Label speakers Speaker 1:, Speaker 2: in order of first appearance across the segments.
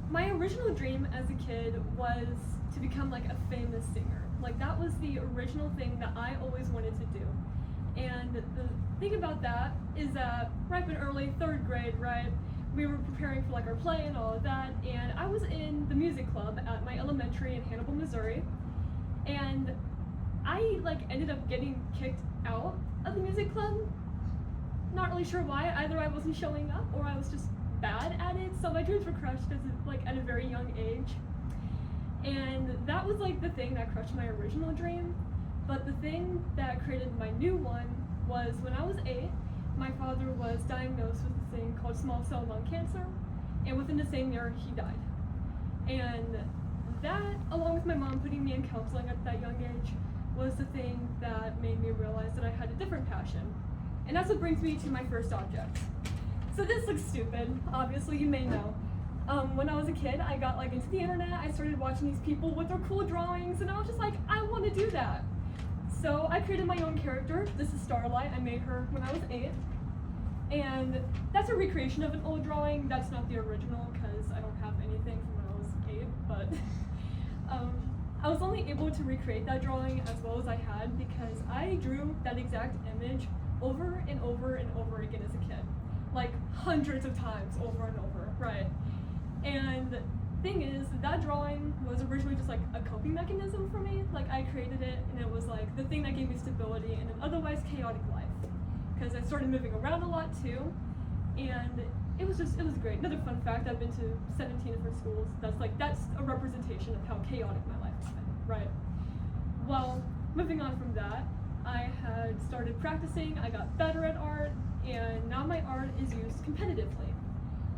Speaker 1: My original dream as a kid was to become like a famous singer. Like that was the original thing that I always wanted to do. And the thing about that is that right in early third grade, right, we were preparing for like our play and all of that, and I was in the music club at my elementary in Hannibal, Missouri, and I like ended up getting kicked out of the music club. Not really sure why. Either I wasn't showing up or I was just bad at it. So my dreams were crushed at a very young age. And that was like the thing that crushed my original dream. But the thing that created my new one was when I was 8, my father was diagnosed with a thing called small cell lung cancer, and within the same year he died. And that, along with my mom putting me in counseling at that young age, was the thing that made me realize that I had a different passion. And that's what brings me to my first object. So this looks stupid, obviously, you may know. When I was a kid, I got like into the internet, I started watching these people with their cool drawings, and I was just like, I want to do that. So I created my own character. This is Starlight. I made her when I was 8. And that's a recreation of an old drawing. That's not the original because I don't have anything from when I was 8, but I was only able to recreate that drawing as well as I had because I drew that exact image over and over and over again as a kid. Like hundreds of times over and over, right? And thing is, that drawing was originally just like a coping mechanism for me. Like I created it and it was like the thing that gave me stability in an otherwise chaotic life. Because I started moving around a lot too, and it was great. Another fun fact, I've been to 17 different schools. That's a representation of how chaotic my life has been, right? Well, moving on from that, I had started practicing, I got better at art, and now my art is used competitively.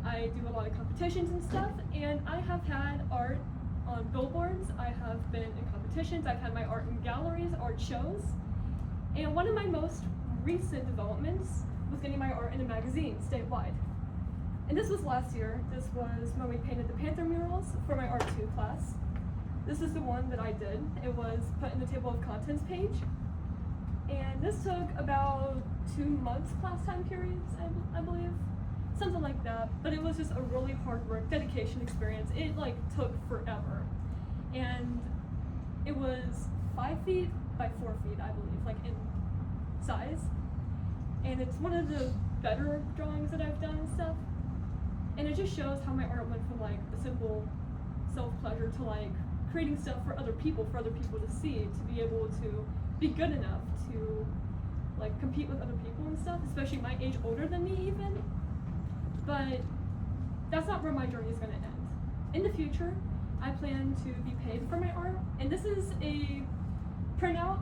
Speaker 1: I do a lot of competitions and stuff, and I have had art on billboards, I have been in competitions, I've had my art in galleries, art shows, and one of my most recent developments was getting my art in a magazine statewide. And this was last year. This was when we painted the Panther murals for my Art 2 class. This is the one that I did. It was put in the table of contents page. And this took about 2 months class time periods, I believe. Something like that. But it was just a really hard work, dedication experience. It like took forever. And it was 5 feet by 4 feet, I believe, like in size, and it's one of the better drawings that I've done and stuff, and it just shows how my art went from like a simple self-pleasure to like creating stuff for other people to see, to be able to be good enough to like compete with other people and stuff, especially my age older than me even. But that's not where my journey is going to end. In the future, I plan to be paid for my art, and this is a printout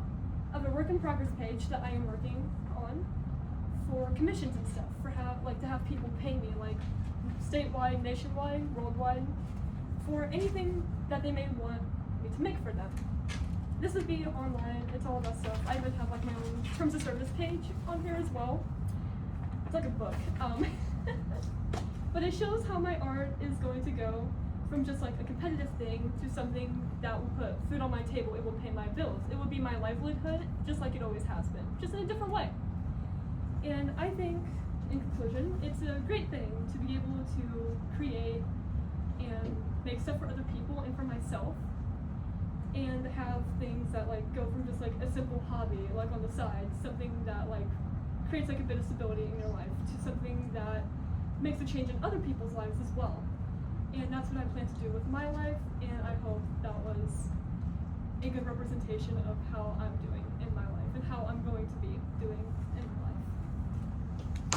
Speaker 1: of a work in progress page that I am working on for commissions and stuff, for to have people pay me like statewide, nationwide, worldwide, for anything that they may want me to make for them. This would be online, it's all that stuff. I even have like my own terms of service page on here as well. It's like a book. But it shows how my art is going to go from just like a competitive thing to something that will put food on my table, it will pay my bills. It will be my livelihood, just like it always has been, just in a different way. And I think, in conclusion, it's a great thing to be able to create and make stuff for other people and for myself, and have things that like go from just like a simple hobby, like on the side, something that like creates like a bit of stability in your life, to something that makes a change in other people's lives as well. And that's what I plan to do with my life, and I hope that was a good representation of how I'm doing.